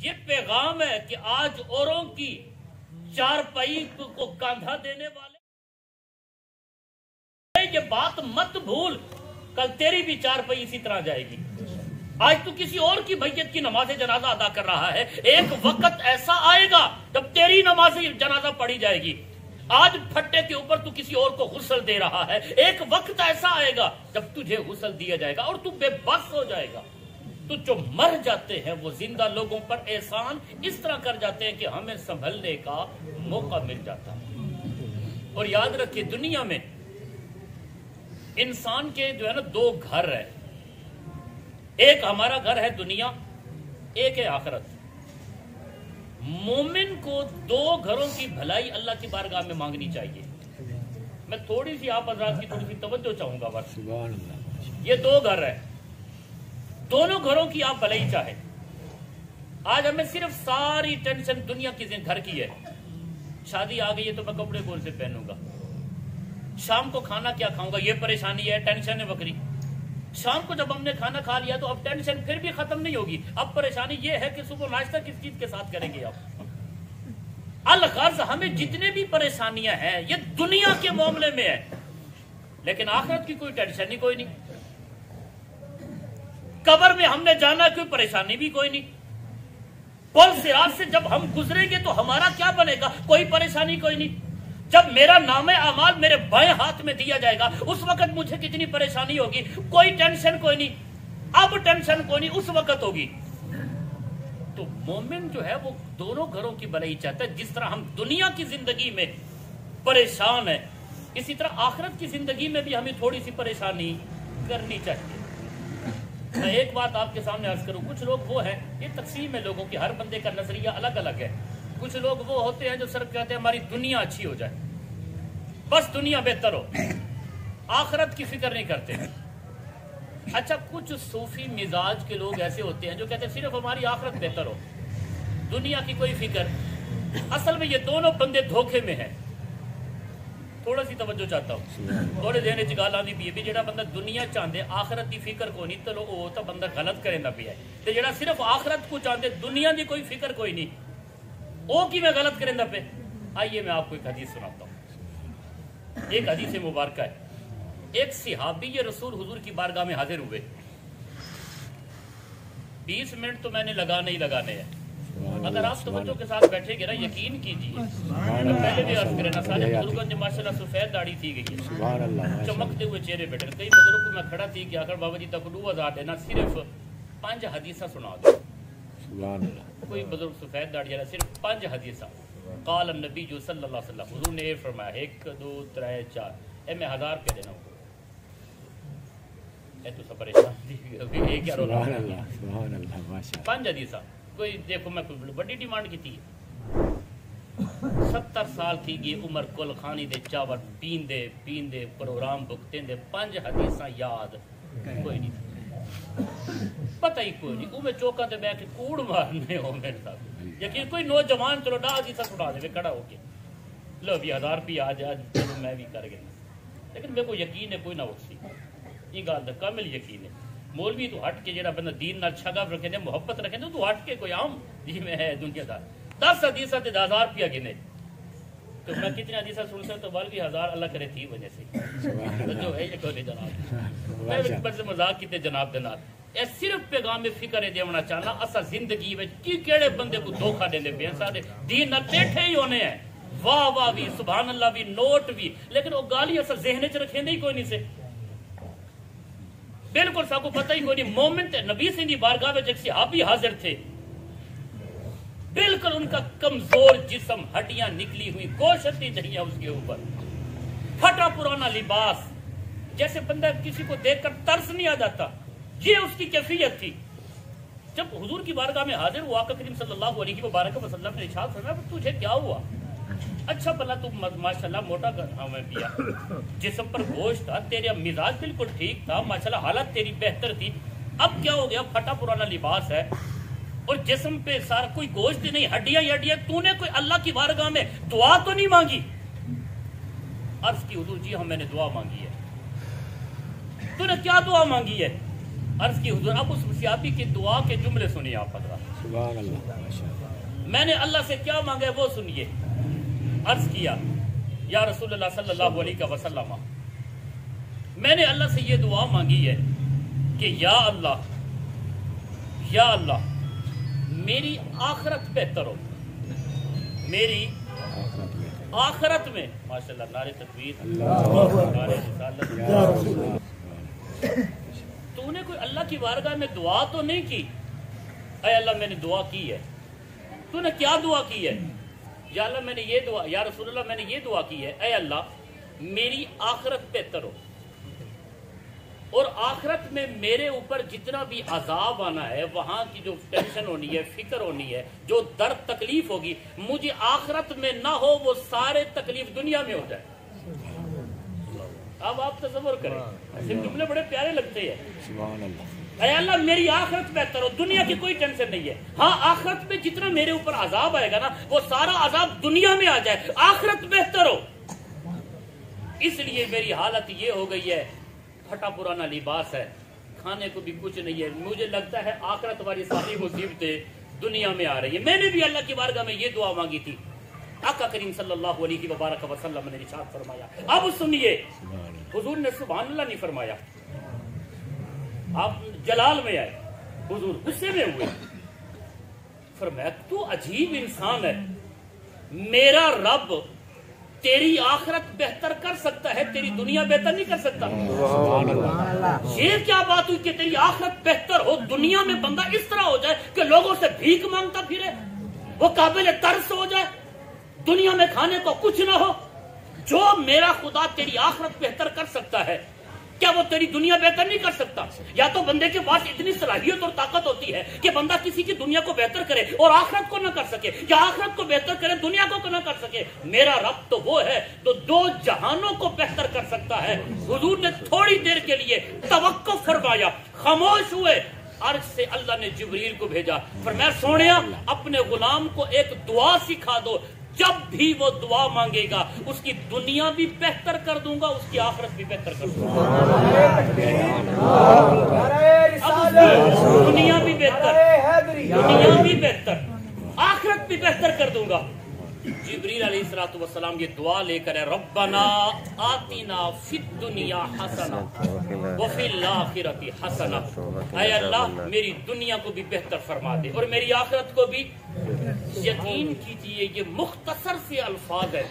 یہ پیغام ہے کہ آج اوروں کی چارپائی کو کاندھا دینے والے یہ بات مت بھول، کل تیری بھی چارپائی اسی طرح جائے گی۔ آج تو کسی اور کی میت کی نماز جنازہ ادا کر رہا ہے، ایک وقت ایسا آئے گا جب تیری نماز جنازہ پڑھی جائے گی۔ آج پھٹے کے اوپر تو کسی اور کو غسل دے رہا ہے، ایک وقت ایسا آئے گا جب تجھے غسل دیا جائے گا اور تو بے بس ہو جائے گا۔ تو جو مر جاتے ہیں وہ زندہ لوگوں پر احسان اس طرح کر جاتے ہیں کہ ہمیں سنبھلنے کا موقع مل جاتا ہے۔ اور یاد رکھیے دنیا میں انسان کے جو ہے نا دو گھر ہے، ایک ہمارا گھر ہے دنیا، ایک ہے آخرت۔ مومن کو دو گھروں کی بھلائی اللہ کی بارگاہ میں مانگنی چاہیے۔ میں تھوڑی سی آپ حضرات کی تھوڑی سی توجہ چاہوں گا بس۔ یہ دو گھر ہے، دونوں گھروں کی آپ بھلائی چاہیں۔ آج ہمیں صرف ساری ٹینشن دنیا کی گھر کی ہے۔ شادی آ گئی ہے تو میں کپڑے کون سے پہنوں گا، شام کو کھانا کیا کھاؤں گا، یہ پریشانی ہے، ٹینشن ہے بکری۔ شام کو جب ہم نے کھانا کھا لیا تو اب ٹینشن پھر بھی ختم نہیں ہوگی، اب پریشانی یہ ہے کہ صبح ناشتہ کس چیز کے ساتھ کریں گے۔ اب الغرض ہمیں جتنے بھی پریشانیاں ہیں یہ دنیا کے معاملے میں ہے، لیکن آخرت کی کوئی ٹینشن ہی کوئی نہیں۔ قبر میں ہم نے جانا کوئی پریشانی بھی کوئی نہیں۔ پل صراط سے جب ہم گزریں گے تو ہمارا کیا بنے گا، کوئی پریشانی کوئی نہیں۔ جب میرا نام اعمال میرے بائیں ہاتھ میں دیا جائے گا اس وقت مجھے کتنی پریشانی ہوگی، کوئی ٹینشن کوئی نہیں۔ اب ٹینشن کوئی نہیں، اس وقت ہوگی۔ تو مومن جو ہے وہ دونوں گھروں کی بھلائی چاہتا ہے۔ جس طرح ہم دنیا کی زندگی میں پریشان ہیں، اسی طرح آخرت کی زندگی میں بھی ہمیں تھوڑی سی پریشانی کرنی چاہیے۔ میں ایک بات آپ کے سامنے عرض کروں، کچھ لوگ وہ ہیں، یہ تقسیم ہے لوگوں کی، ہر بندے کا نظریہ الگ الگ ہے۔ کچھ لوگ وہ ہوتے ہیں جو صرف کہتے ہیں ہماری دنیا اچھی ہو جائے، بس دنیا بہتر ہو، آخرت کی فکر نہیں کرتے۔ اچھا کچھ صوفی مزاج کے لوگ ایسے ہوتے ہیں جو کہتے ہیں صرف ہماری آخرت بہتر ہو، دنیا کی کوئی فکر۔ اصل میں یہ دونوں بندے دھوکے میں ہیں۔ تھوڑا سی توجہ چاہتا ہوں، تھوڑے ذہن چ گل آندی پئی ہے جڑا بندہ دنیا چاہندے آخرت دی فکر کوئی نہیں، چلو وہ تو بندہ غلط کریندا پیا ہے، تے جڑا صرف آخرت کو چاہندے دنیا دی کوئی فکر کوئی نہیں، وہ کی میں غلط کریندا پیا۔ آئیے میں آپ کو ایک حدیث سناتا ہوں۔ ایک حدیث مبارکہ ہے، ایک صحابی یہ رسول حضور کی بارگاہ میں حاضر ہوئے۔ 20 منٹ تو میں نے لگانے ہی لگانے ہیں، اگر آپ توجہ کے ساتھ بیٹھے گے نا یقین کیجیے، پہلے بھی عرض کرے نا سارے بزرگوں نے ماشاءاللہ سفید داڑھی تھی گئی ہے، چمکتے ہوئے چہرے بیٹھے۔ کئی بزرگ کو میں کھڑا تھی کہ اگر بابا جی تک 2000 دینا صرف 5 حدیثہ سنا دو۔ کوئی بزرگ سفید داڑھی والا صرف 5 حدیثہ۔ قال النبی صلی اللہ علیہ وسلم، حضور نے فرمایا 1 2 3 4، اے میں 1000 روپے دینا ہوں۔ اے تو سب پریشان تھی ابھی ایک کیا رولا۔ سبحان اللہ ماشاءاللہ 5 حدیثہ۔ کوئی دیکھو میں کوئی بڑی ڈیمانڈ کی تھی، 70 سال تھی گئی عمر، کل خانی دے چاور پیندے پیندے پروگرام بکتے دے، 5 حدیثاں یاد کوئی نہیں تھی، پتہ ہی کوئی نہیں۔ میں چوکا تے بیٹھ کے کوڑ مارنے ہو میرے ساتھ، یقین کوئی نوجوان چلو ڈا حدیثہ سنا دے کھڑا ہو کے، لو بھی 1000 روپیہ آ جائے چلو میں بھی کر گیا، لیکن میرے کو یقین ہے کوئی نہ اٹھ سی، یہ گل تو کامل یقین ہے۔ مولوی تو ہٹ کے جڑا بندہ دین نال شغف رکھے محبت رکھے تو ہٹ کے کوئی عام جی میں ہے دنیا دار 10 حدیثہ تے 1000 روپیہ گنے، تو میں کتنے حدیثہ سن سکتا تو بلکہ 1000 اللہ کرے تھی وجہ سے جو ہے یہ کوئی جناب میں بس مذاق کیتے جناب دے نال۔ اے صرف پیغام فکر دیونا چاہنا اسا زندگی وچ کی کیڑے بندے کو دھوکا دیندے پے سارے دین نال بیٹھے ہی ہونے ہیں، واہ واہ بھی سبحان اللہ بھی نوٹ بھی، لیکن وہ گالی اسا ذہن وچ رکھیندے ہی کوئی نہیں سے، بالکل سب کو پتہ ہی کوئی نہیں۔ مومن تے نبی سے دی بارگاہ میں ایک صحابی حاضر تھے، بالکل ان کا کمزور جسم، ہڈیاں نکلی ہوئی، گوشت نہیں دہیاں اس کے اوپر، پھٹا پرانا لباس، جیسے بندہ کسی کو دیکھ کر ترس نہیں آ جاتا، یہ اس کی کیفیت تھی۔ جب حضور کی بارگاہ میں حاضر ہوا آقا کریم صلی اللہ علیہ وسلم نے ارشاد فرمایا تجھے کیا ہوا؟ اچھا بلا تو ماشاءاللہ موٹا ہمیں پیا، جسم پر گوشت تھا، تیرا مزاج بالکل ٹھیک تھا، ماشاءاللہ حالت تیری بہتر تھی، اب کیا ہو گیا؟ پھٹا پرانا لباس ہے اور جسم پہ سارا کوئی گوشت نہیں، ہڈیاں ہی ہڈیاں، تو نے کوئی اللہ کی بارگاہ میں دعا تو نہیں مانگی؟ عرض کی حضور جی ہم میں نے دعا مانگی ہے۔ تو نے کیا دعا مانگی ہے؟ عرض کی حضور اب اس صحابی کی دعا کے جملے سنیے آپ حضرات. سبحان اللہ. میں نے اللہ سے کیا مانگا ہے وہ سنیے. عرض کیا یا رسول اللہ صلی اللہ علیہ وسلم میں نے اللہ سے یہ دعا مانگی ہے کہ یا اللہ میری آخرت بہتر ہو. میری آخرت میں ماشاءاللہ نعرہ تکبیر نعرہ رسالت. تو نے کوئی اللہ کی بارگاہ میں دعا تو نہیں کی؟ اے اللہ میں نے دعا کی ہے. تو نے کیا دعا کی ہے؟ یا اللہ میں نے یہ دعا, یا رسول اللہ میں نے یہ دعا کی ہے اے اللہ میری آخرت بہتر ہو اور آخرت میں میرے اوپر جتنا بھی عذاب آنا ہے, وہاں کی جو ٹینشن ہونی ہے, فکر ہونی ہے, جو درد تکلیف ہوگی, مجھے آخرت میں نہ ہو, وہ سارے تکلیف دنیا میں ہو جائے. اب آپ تصور کریں, ایسے جملے بڑے پیارے لگتے ہیں. سبحان اللہ. اے اللہ میری آخرت بہتر ہو, دنیا کی کوئی ٹینشن نہیں ہے. ہاں آخرت میں جتنا میرے اوپر عذاب آئے گا نا, وہ سارا عذاب دنیا میں آ جائے, آخرت بہتر ہو. اس لیے میری حالت یہ ہو گئی ہے, پھٹا پرانا لباس ہے, کھانے کو بھی کچھ نہیں ہے. مجھے لگتا ہے آخرت والی ساری مصیبتیں دنیا میں آ رہی ہیں. میں نے بھی اللہ کی بارگاہ میں یہ دعا مانگی تھی. آقا کریم صلی اللہ علیہ وبارک وسلم نے ارشاد فرمایا. اب سنیے, حضور نے سبحان اللہ نہیں فرمایا, آپ جلال میں آئے, حضور غصے میں ہوئے, فرمایا تو عجیب انسان ہے, میرا رب تیری آخرت بہتر کر سکتا ہے, تیری دنیا بہتر نہیں کر سکتا. یہ کیا بات ہوئی کہ تیری آخرت بہتر ہو, دنیا میں بندہ اس طرح ہو جائے کہ لوگوں سے بھیک مانگتا پھرے, وہ قابل ترس ہو جائے, دنیا میں کھانے کو کچھ نہ ہو. جو میرا خدا تیری آخرت بہتر کر سکتا ہے, کیا وہ تیری دنیا بہتر نہیں کر سکتا؟ یا تو بندے کے پاس اتنی صلاحیت اور طاقت ہوتی ہے کہ بندہ کسی کی دنیا کو بہتر کرے اور آخرت کو نہ کر سکے, یا آخرت کو بہتر کرے دنیا کو نہ کر سکے. میرا رب تو وہ ہے تو دو جہانوں کو بہتر کر سکتا ہے. حضور نے تھوڑی دیر کے لیے توقف فرمایا, خاموش ہوئے. عرش سے اللہ نے جبریل کو بھیجا, فرمایا سونیا اپنے غلام کو ایک دعا سکھا دو, جب بھی وہ دعا مانگے گا اس کی دنیا بھی بہتر کر دوں گا, اس کی آخرت بھی بہتر کر دوں گا. دنیا بھی بہتر, آخرت بھی بہتر کر دوں گا. جبریل علیہ الصلوۃ والسلام یہ دعا لے کر ربنا آتنا فی الدنیا حسنہ وفی الآخرۃ حسنہ. اے اللہ میری دنیا کو بھی بہتر فرما دے اور میری آخرت کو بھی. یقین کیجئے یہ مختصر سے الفاظ ہے,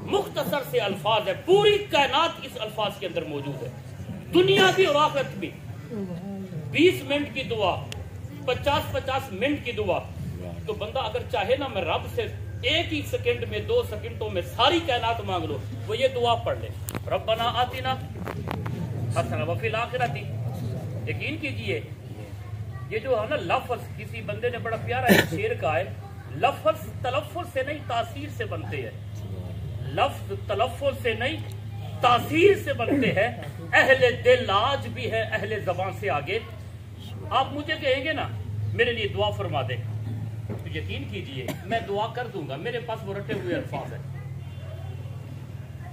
مختصر سے الفاظ ہے, پوری کائنات اس الفاظ کے اندر موجود ہے, دنیا بھی اور آخرت بھی. 20 منٹ کی دعا, 50 منٹ کی دعا, تو بندہ اگر چاہے نا میں رب سے ایک ہی سیکنڈ میں 2 سیکنڈوں میں ساری کائنات مانگ لو, وہ یہ دعا پڑھ لے, ربنا آتنا حسنہ وفی الآخرۃ. یقین کیجئے یہ جو ہے نا لفظ, کسی بندے نے بڑا پیارا ایک شعر کہا ہے, لفظ تلفظ سے نہیں تاثیر سے بنتے ہیں, لفظ تلفظ سے نہیں تاثیر سے بنتے ہیں. اہل دل آج بھی ہے اہل زبان سے آگے. آپ مجھے کہیں گے نا میرے لیے دعا فرما دے, تو یقین کیجئے میں دعا کر دوں گا. میرے پاس وہ رٹے ہوئے الفاظ ہیں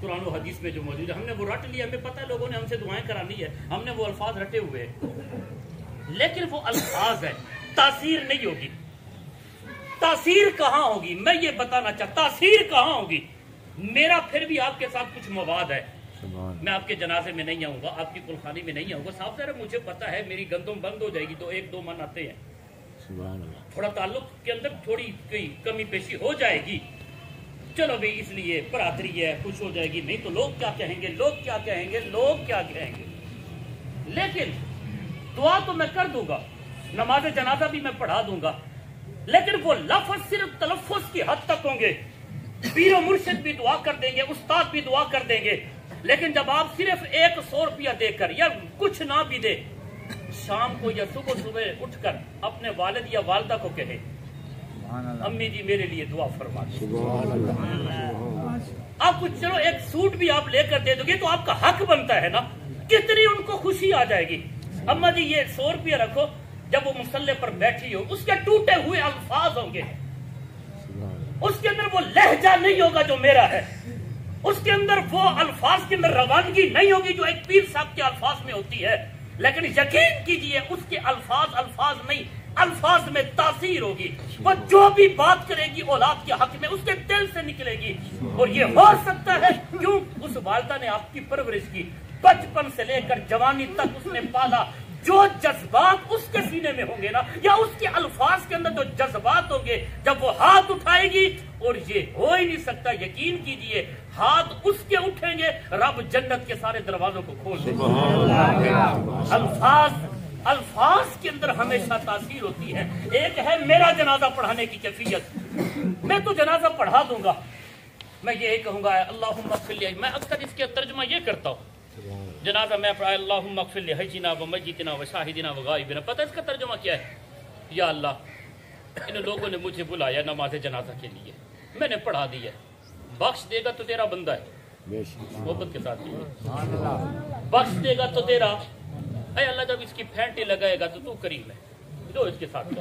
قرآن و حدیث میں جو موجود ہے, ہم نے وہ رٹ لیا, ہمیں پتہ ہے لوگوں نے ہم سے دعائیں کرانی ہے, ہم نے وہ الفاظ رٹے ہوئے, لیکن وہ الفاظ ہے, تاثیر نہیں ہوگی. تاثیر کہاں ہوگی میں یہ بتانا چاہتا, تاثیر کہاں ہوگی. میرا پھر بھی آپ کے ساتھ کچھ مواد ہے, میں آپ کے جنازے میں نہیں آؤں گا, آپ کی قلخانی میں نہیں آؤں گا. صاحب ذرا مجھے پتا ہے میری گندم بند ہو جائے گی تو 1-2 من آتے ہیں, تھوڑا تعلق کے اندر تھوڑی کوئی کمی پیشی ہو جائے گی, چلو بھائی اس لیے برادری ہے خوش ہو جائے گی, نہیں تو لوگ کیا کہیں گے, لوگ کیا کہیں گے, لوگ کیا کہیں گے. لیکن دعا تو میں کر دوں گا, نماز جنازہ بھی میں پڑھا دوں گا, لیکن وہ لفظ صرف تلفظ کی حد تک ہوں گے. پیر و مرشد بھی دعا کر دیں گے, استاد بھی دعا کر دیں گے, لیکن جب آپ صرف 100 روپیہ دے کر یا کچھ نہ بھی دے, شام کو یا صبح اٹھ کر اپنے والد یا والدہ کو کہے امی جی میرے لیے دعا فرما دیں. آپ کچھ چلو ایک سوٹ بھی آپ لے کر دے دو گے تو آپ کا حق بنتا ہے نا, کتنی ان کو خوشی آ جائے گی. اما جی یہ 100 روپیہ رکھو, جب وہ مصلے پر بیٹھی ہو اس کے ٹوٹے ہوئے الفاظ ہوں گے, اس کے اندر وہ لہجہ نہیں ہوگا جو میرا ہے, اس کے اندر وہ الفاظ کے اندر روانگی نہیں ہوگی جو ایک پیر صاحب کے الفاظ میں ہوتی ہے. لیکن یقین کیجئے اس کے الفاظ نہیں، الفاظ میں تاثیر ہوگی. وہ جو بھی بات کرے گی اولاد کے حق میں اس کے دل سے نکلے گی. اور یہ ہو سکتا ہے کیوں؟ اس والدہ نے آپ کی پرورش کی، بچپن سے لے کر جوانی تک اس نے پالا. جو جذبات اس کے سینے میں ہوں گے نا، یا اس کے الفاظ کے اندر جو جذبات ہوں گے، جب وہ ہاتھ اٹھائے گی، اور یہ ہو ہی نہیں سکتا، یقین کیجئے ہاتھ اس کے اٹھیں گے، رب جنت کے سارے دروازوں کو کھول دے گا. الفاظ کے اندر ہمیشہ تاثیر ہوتی ہے. ایک ہے میرا جنازہ پڑھانے کی کیفیت. میں تو جنازہ پڑھا دوں گا، میں یہ کہوں گا اللہم اغفر لی. میں اکثر اس کے ترجمہ یہ کرتا ہوں، جنازہ میں پڑھا اللہم اغفر لی حینا و میتنا و شاہدنا و غائبنا. پتہ اس کا ترجمہ کیا ہے؟ یا اللہ ان لوگوں نے مجھے بلایا نماز جنازہ کے لیے، میں نے پڑھا دی ہے، بخش دے گا تو تیرا بندہ ہے، محبت کے ساتھ بخش دے گا تو تیرا، اے اللہ جب اس کی پھینٹی لگائے گا تو کریم ہے، جو اس کے ساتھ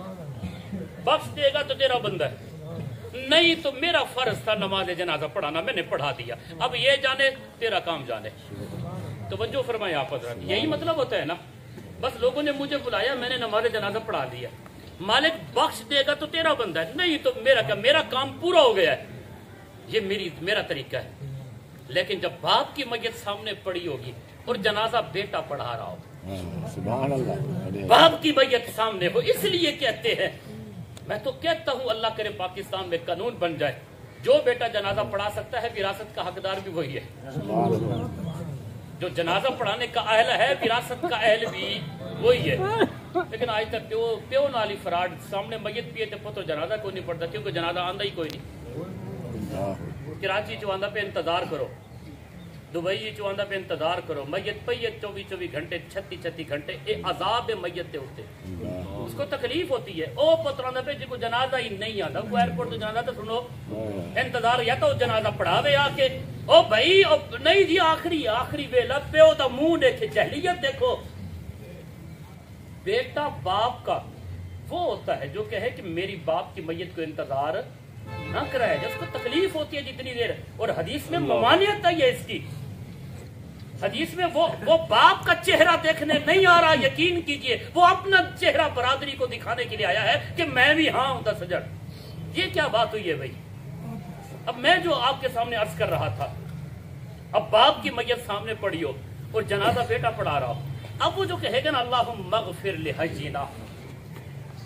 بخش دے گا تو تیرا بندہ ہے، نہیں تو میرا فرض تھا نماز جنازہ پڑھانا، میں نے پڑھا دیا، اب یہ جانے تیرا کام جانے. توجہ فرمائے آپ حضرات، یہی مطلب ہوتا ہے نا. بس لوگوں نے مجھے بلایا، میں نے نماز جنازہ پڑھا دیا، مالک بخش دے گا تو تیرا بندہ ہے، نہیں تو میرا کام پورا ہو گیا ہے. یہ میرا طریقہ ہے. لیکن جب باپ کی میت سامنے پڑی ہوگی اور جنازہ بیٹا پڑھا رہا ہو، سبحان اللہ، باپ کی میت سامنے ہو، اس لیے کہتے ہیں، میں تو کہتا ہوں اللہ کرے پاکستان میں قانون بن جائے، جو بیٹا جنازہ پڑھا سکتا ہے وراثت کا حقدار بھی وہی ہے. جو جنازہ پڑھانے کا اہل ہے وراثت کا اہل بھی وہی ہے. لیکن آج تک پیو نالی فراڈ سامنے میت پیے تے پتر جنازہ کوئی نہیں پڑتا، کیونکہ جنازہ آندہ ہی کوئی نہیں. کراچی چواندہ پہ انتظار کرو، دبئی چواندہ پہ انتظار کرو، میت پیت 24 گھنٹے 36 گھنٹے اے عذاب میت تے ہوتے، اس کو تکلیف ہوتی ہے. او پتراندہ پہ جی کو جنازہ ہی نہیں آتا، کو ایئرپورٹ تو جنازہ تو سنو انتظار، یا تو جنازہ پڑھاوے آ کے، او بھائی نہیں جی آخری ویلا پیو دا منہ دیکھے، جہلیت دیکھو. بیٹا باپ کا وہ ہوتا ہے جو کہے کہ میری باپ کی میت کو انتظار نہ کرائے، جس کو تکلیف ہوتی ہے جتنی دیر. اور حدیث میں ممانعت ہے اس کی، حدیث میں وہ باپ کا چہرہ دیکھنے نہیں آ رہا، یقین کیجئے وہ اپنا چہرہ برادری کو دکھانے کے لیے آیا ہے کہ میں بھی ہاں ہوں 10 ہزار. یہ کیا بات ہوئی ہے بھائی؟ اب میں جو آپ کے سامنے عرض کر رہا تھا، اب باپ کی میت سامنے پڑی ہو اور جنازہ بیٹا پڑھا رہا ہو، اب وہ جو کہے گا نا اللہم اغفر لحینا،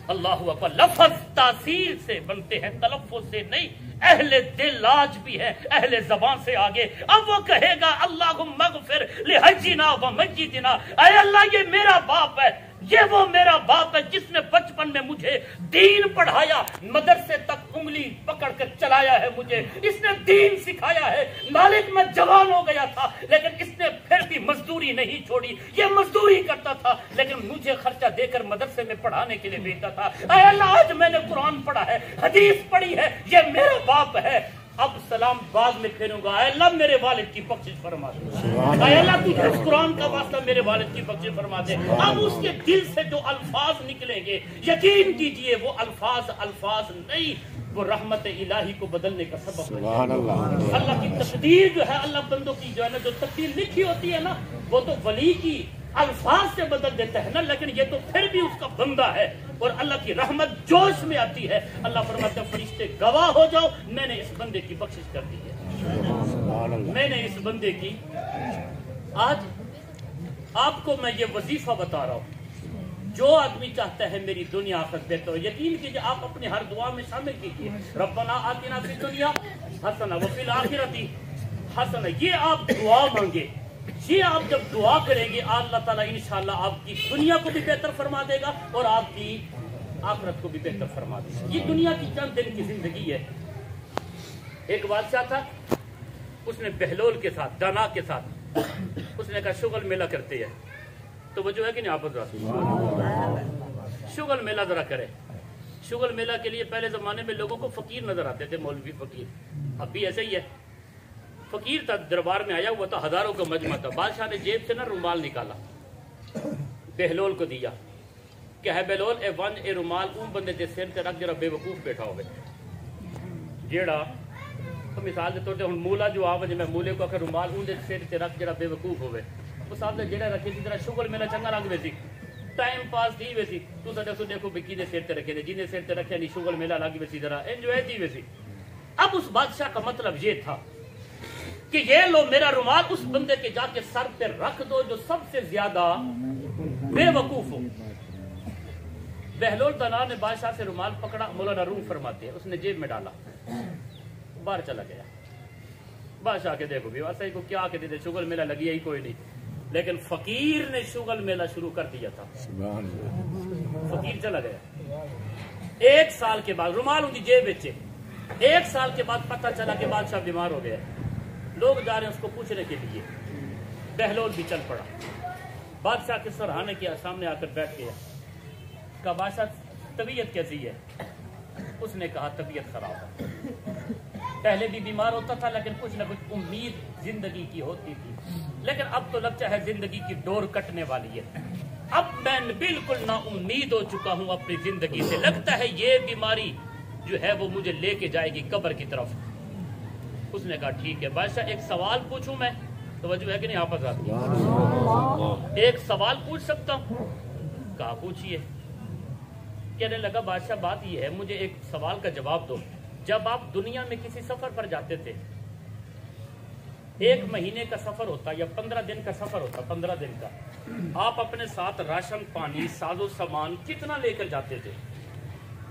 اللہ اکبر، لفظ تاثیر سے بنتے ہیں، تلفظ سے نہیں. اہل دل آج بھی ہے اہل زبان سے آگے. اب وہ کہے گا اللہم اغفر لحینا و میتنا، اے اللہ یہ میرا باپ ہے، یہ وہ میرا باپ ہے جس نے بچپن میں مجھے دین پڑھایا، مدرسے تک انگلی پکڑ کر چلایا ہے، مجھے اس نے دین سکھایا ہے. مالک میں جوان ہو گیا تھا لیکن اس نے پھر بھی مزدوری نہیں چھوڑی، یہ مزدوری کرتا تھا لیکن مجھے خرچہ دے کر مدرسے میں پڑھانے کے لیے بھیجتا تھا. اے اللہ آج میں نے قرآن پڑھا ہے، حدیث پڑھی ہے، یہ میرا باپ ہے. اب سلام بعد میں پھیروں گا، اے اللہ میرے والد کی بخشش فرما دے، اے اللہ تو اس قرآن کا واسطہ میرے والد کی بخشش فرما دے. اب اس کے دل سے جو الفاظ نکلیں گے، یقین کیجئے وہ الفاظ نہیں، وہ رحمت الہی کو بدلنے کا سبب سبحان اللہ. اللہ کی تقدیر جو ہے، اللہ بندوں کی جو ہے نا جو تقدیر لکھی ہوتی ہے نا، وہ تو ولی کی الفاظ سے بدل دیتا ہے نا، لیکن یہ تو پھر بھی اس کا بندہ ہے اور اللہ کی رحمت جوش میں آتی ہے. اللہ فرماتا ہے فرشتے گواہ ہو جاؤ، میں نے اس بندے کی بخشش کر دی ہے، میں نے اس بندے کی. آج آپ کو میں یہ وظیفہ بتا رہا ہوں، جو آدمی چاہتا ہے میری دنیا آخرت بہتر ہو، یقین کیجئے آپ اپنی ہر دعا میں شامل کیجئے ربنا آتنا فی الدنیا حسنہ وفی الآخرۃ حسنہ. یہ آپ دعا مانگے، یہ آپ جب دعا کریں گے اللہ تعالیٰ انشاءاللہ آپ کی دنیا کو بھی بہتر فرما دے گا اور آپ کی آخرت کو بھی بہتر فرما دے گا. یہ دنیا کی چند دن کی زندگی ہے. ایک بادشاہ تھا، اس نے بہلول کے ساتھ، دانا کے ساتھ، اس نے کہا شغل میلہ کرتے ہیں. تو وہ جو ہے کہ نہیں، آپ شغل میلہ ذرا کرے. شغل میلہ کے لیے پہلے زمانے میں لوگوں کو فقیر نظر آتے تھے، مولوی فقیر. اب بھی ایسے ہی ہے. فقیر تھا، دربار میں آیا ہوا تھا، ہزاروں کا مجمع تھا. بادشاہ نے جیب سے نا رومال نکالا، بہلول کو دیا کہ ہے بہلول اے رومال اون بندے دے سر تے رکھ جڑا بے وقوف بیٹھا ہوئے، جیڑا مثال کے طور پہ ہن مولا جو آ وجے میں مولے کو کہ رومال اون دے سر تے رکھ جڑا بے وقوف ہوئے. اس آپ نے جڑا رکھے سی ذرا شغل میرا چنگا لگ ویسی ٹائم پاس تھی ویسی تو دیکھو دیکھو بکی دے سر تے رکھے دے جن سر تے رکھے نہیں شغل میلا لگ ویسی ذرا انجوائے تھی ویسی. اب اس بادشاہ کا مطلب یہ تھا کہ یہ لو میرا رومال اس بندے کے جا کے سر پہ رکھ دو جو سب سے زیادہ بے وقوف ہو. بہلول دانا نے بادشاہ سے رومال پکڑا. مولانا روم فرماتے ہیں اس نے جیب میں ڈالا باہر چلا گیا. بادشاہ کے دیکھو بھی واسطے کو کیا کہ دے شغل میلہ لگی ہی کوئی نہیں لیکن فقیر نے شغل میلہ شروع کر دیا تھا. فقیر چلا گیا. 1 سال کے بعد رومال ان کی جیب بیچے 1 سال کے بعد پتہ چلا کہ بادشاہ بیمار ہو گیا. لوگ جا رہے ہیں اس کو پوچھنے کے لیے. بہلول بھی چل پڑا. بادشاہ کے سرہانے کے سامنے آ کر بیٹھ گیا. کہا بادشاہ طبیعت کیسی ہے؟ اس نے کہا طبیعت خراب ہے. پہلے بھی بیمار ہوتا تھا لیکن کچھ نہ کچھ امید زندگی کی ہوتی تھی لیکن اب تو لگتا ہے زندگی کی ڈور کٹنے والی ہے. اب میں بالکل نا امید ہو چکا ہوں اپنی زندگی سے. لگتا ہے یہ بیماری جو ہے وہ مجھے لے کے جائے گی قبر کی طرف. اس نے کہا ٹھیک ہے بادشاہ ایک سوال پوچھوں میں؟ توجہ ہے کہ نہیں آپس آتی؟ ایک سوال پوچھ سکتا ہوں؟ کہا پوچھئے. کہنے لگا بادشاہ بات یہ ہے مجھے ایک سوال کا جواب دو. جب آپ دنیا میں کسی سفر پر جاتے تھے 1 مہینے کا سفر ہوتا یا 15 دن کا سفر ہوتا 15 دن کا آپ اپنے ساتھ راشن پانی ساز و سامان کتنا لے کر جاتے تھے؟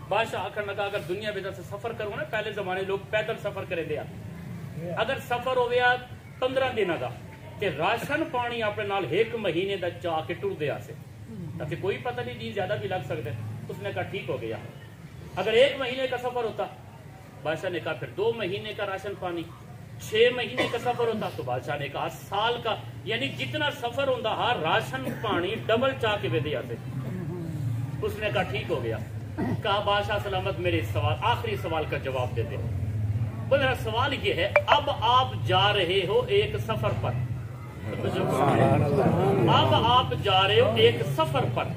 بادشاہ آخر لگا اگر دنیا میں سے سفر کرو نا پہلے زمانے لوگ پیدل سفر کرے دیا اگر سفر ہو گیا 15 دن کا کہ راشن پانی اپنے نال 1 مہینے دا چاہ کے ٹر دیا سے تاکہ کوئی پتہ نہیں جی زیادہ بھی لگ سکتے. اس نے کہا ٹھیک ہو گیا. اگر 1 مہینے کا سفر ہوتا بادشاہ نے کہا پھر 2 مہینے کا راشن پانی. 6 مہینے کا سفر ہوتا تو بادشاہ نے کہا سال کا یعنی جتنا سفر ہوتا ہر راشن پانی ڈبل چاہ کے دیا سے. اس نے کہا ٹھیک ہو گیا. کہا بادشاہ سلامت میرے سوال آخری سوال کا جواب دیتے. میرا سوال یہ ہے اب آپ جا رہے ہو ایک سفر پر. اب آپ جا رہے ہو ایک سفر پر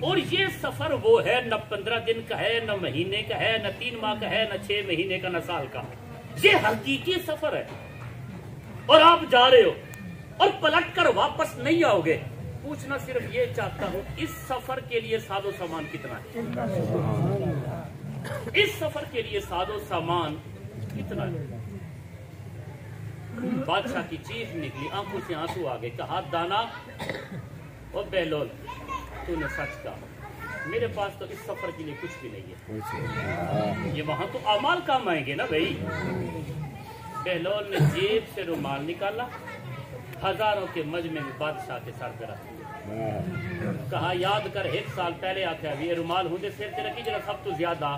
اور یہ سفر وہ ہے نہ 15 دن کا ہے نہ مہینے کا ہے نہ 3 ماہ کا ہے نہ 6 مہینے کا نہ سال کا. یہ حقیقی سفر ہے اور آپ جا رہے ہو اور پلٹ کر واپس نہیں آؤ گے. پوچھنا صرف یہ چاہتا ہوں اس سفر کے لیے ساز و سامان کتنا ہے؟ اس سفر کے لیے ساز و سامان کتنا ہے؟ بادشاہ کی چیخ نکلی آنکھوں سے آنسو آ گئے. کہا دانا اور بہلول تو نے سچ کہا میرے پاس تو اس سفر کے لیے کچھ بھی نہیں ہے. یہ وہاں تو اعمال کام آئیں گے نا بھائی. بہلول نے جیب سے رومال نکالا ہزاروں کے مجمع میں بادشاہ کے سر پہ رکھ دیا. کہا یاد کر 1 سال پہلے آخیا یہ رومال ہوں سر تے رکھی جرا سب تو زیادہ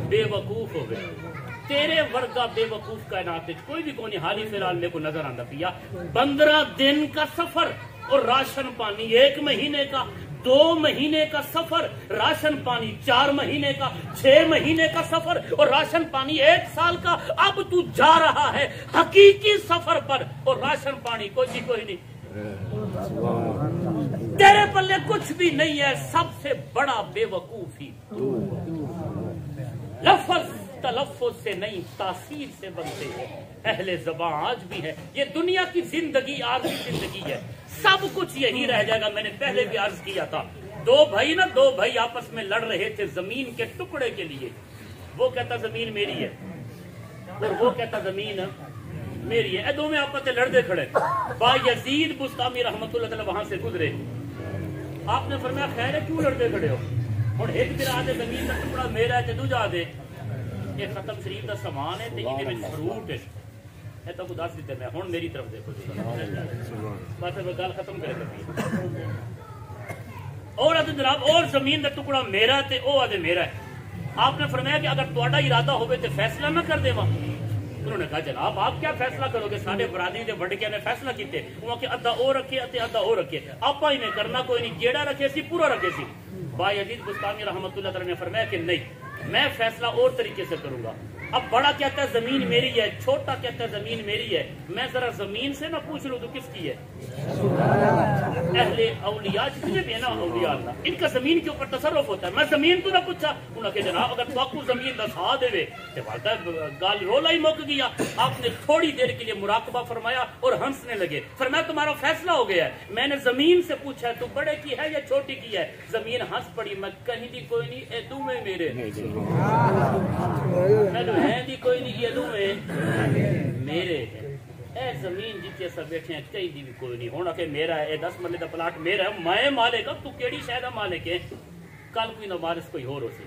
بے وقوف ہو گئے. تیرے ورگا بے وقوف کائنات کوئی بھی کونی حالی فی الحال میرے کو نظر آندا پیا. 15 دن کا سفر اور راشن پانی 1 مہینے کا 2 مہینے کا سفر راشن پانی 4 مہینے کا 6 مہینے کا سفر اور راشن پانی 1 سال کا. اب تو جا رہا ہے حقیقی سفر پر اور راشن پانی کوئی نہیں. تیرے پلے کچھ بھی نہیں ہے. سب سے بڑا بے وقوف ہی لفظ تلفظ سے نہیں تاثیر سے بنتے ہیں. اہل زبان آج بھی ہے. یہ دنیا کی زندگی عارضی زندگی ہے. سب کچھ یہی رہ جائے گا. میں نے پہلے بھی عرض کیا تھا 2 بھائی آپس میں لڑ رہے تھے زمین کے ٹکڑے کے لیے. وہ کہتا زمین میری ہے اور وہ کہتا زمین میری ہے. دونوں آپس میں لڑتے کھڑے. با یزید بستامی رحمت اللہ تعالی وہاں سے گزرے. آپ نے فرمایا خیر ہے کیوں لڑتے کھڑے ہو؟ ہوں ایک دن آدھے زمین کا ٹکڑا میرا ہے دوجا دے یہ ختم شریف کا سامان ہے یہ فروٹ ہے. تو کو دس دیتے میں ہوں میری طرف دیکھو بس گل ختم کرے کرتی. اور آدھے جناب اور زمین کا ٹکڑا میرا تے او آدھے میرا ہے. آپ نے فرمایا کہ اگر تہاڈا ارادہ ہوئے تو فیصلہ نہ کر دیواں. انہوں نے کہا جناب آپ کیا فیصلہ کرو گے؟ سارے برادری کے وڈکیاں نے فیصلہ کیتے وہ کہ ادھا او رکھے ادھا او رکھے. آپ ہی نے کرنا کوئی نہیں جیڑا رکھے سی پورا رکھے سی. با یزید بستامی رحمت اللہ تعالی نے فرمایا کہ نہیں میں فیصلہ اور طریقے سے کروں گا. اب بڑا کہتا ہے زمین میری ہے، چھوٹا کہتا ہے زمین میری ہے، میں ذرا زمین سے نہ پوچھ لوں تو کس کی ہے؟ اہل اولیاء جتنے بھی ہیں نا اولیاء اللہ، ان کا زمین کے اوپر تصرف ہوتا ہے. میں زمین تو نہ پوچھا، انہوں نے کہا جناب اگر تو آپ کو زمین دسا دے تو والدہ گال رولا ہی مک گیا. آپ نے تھوڑی دیر کے لیے مراقبہ فرمایا اور ہنسنے لگے. فرمایا تمہارا فیصلہ ہو گیا ہے، میں نے زمین سے پوچھا ہے تو بڑے کی ہے یا چھوٹی کی ہے؟ زمین ہنس پڑی، میں کہیں دی کوئی نہیں اے دو میں میرے، میں تو ہے دی کوئی نہیں یہ دو میں میرے ہے. اے زمین جتنے سب بیٹھے ہیں کہیں دی بھی کوئی نہیں ہونا کہ میرا ہے، 10 مرلے کا پلاٹ میرا ہے، میں مالک ہوں، تو کیڑی شاید مالک ہے؟ کل کوئی نہ وارث کوئی ہو سی.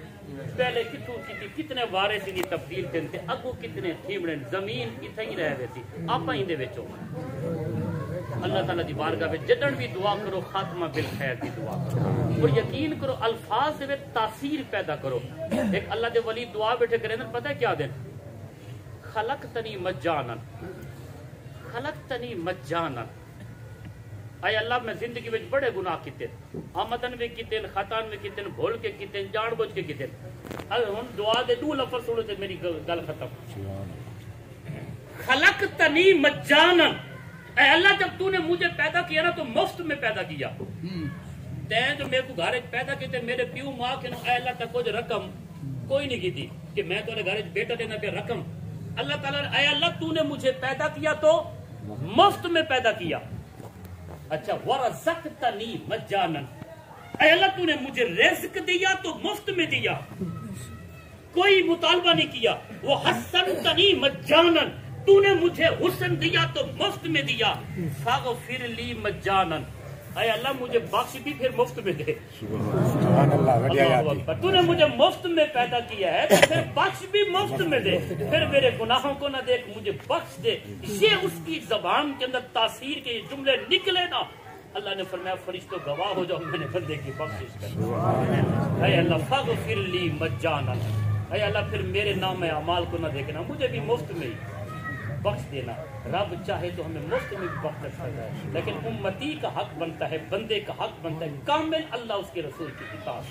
پہلے کتوں کی کتنے وارث ہی تبدیل کرتے، اگو کتنے تھیمڑے، زمین اتنے ہی رہ گئی تھی آپ ہی دے وچوں. اللہ تعالیٰ دی بارگاہ میں جدن بھی دعا کرو خاتمہ بالخیر دی دعا کرو اور یقین کرو الفاظ دے تاثیر پیدا کرو. ایک اللہ دے ولی دعا بیٹھے کرے نا، پتہ کیا دیں؟ خلقتنی مجانن، خلقتنی مجانن. اے اللہ میں زندگی میں بڑے گناہ کیتے، آمدن بھی کیتے، خطان بھی کیتے، بھول کے کیتے، جان بوجھ کے کیتے. ہن دعا دے دو لفظ سنو تے میری گل ختم. خلقتنی مجانن، اے اللہ جب تو نے مجھے پیدا کیا نا تو مفت میں پیدا کیا. تین جو میرے کو گھر پیدا کیتے، میرے پیو ماں کے اے اللہ تک کچھ رقم کوئی نہیں کی تھی کہ میں تو گھر بیٹا دینا پہ رقم. اللہ تعالیٰ نے اے اللہ تو نے مجھے پیدا کیا تو مفت میں پیدا کیا. اچھا ورزقتنی مجانن، اے اللہ تو نے مجھے رزق دیا تو مفت میں دیا، کوئی مطالبہ نہیں کیا. وہ حسنتنی مجانن، تو نے مجھے حسن دیا تو مفت میں دیا. فاغفر لی مجانن، اے اللہ مجھے بخش بھی پھر مفت میں دے. سبحان اللہ. اللہ اکبر. تو نے مجھے مفت میں پیدا کیا ہے تو پھر بخش بھی مفت میں دے. پھر میرے گناہوں کو نہ دیکھ، مجھے بخش دے. یہ اس کی زبان کے اندر تاثیر کے جملے نکلے نا، اللہ نے فرمایا فرشتوں گواہ ہو جاؤ میں نے بندے کی بخشش کر. اے اللہ فاغفر لی مجانن، اے اللہ پھر میرے نام اعمال کو نہ دیکھنا، مجھے بھی مفت میں بخش دینا. رب چاہے تو ہمیں مفت میں بھی بخش سکتا ہے، لیکن امتی کا حق بنتا ہے، بندے کا حق بنتا ہے کامل اللہ اس کے رسول کی اطاعت.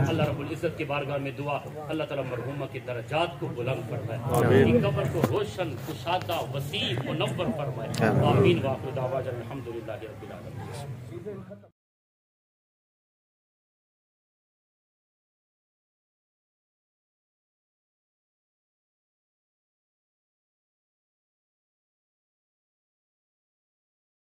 اللہ رب العزت کی بارگاہ میں دعا اللہ تعالیٰ مرحومہ کی درجات کو بلند فرمائے، ان کی قبر کو روشن کشادہ وسیع منور فرمائے. آمین. واخر دعوانا الحمدللہ رب العالمین.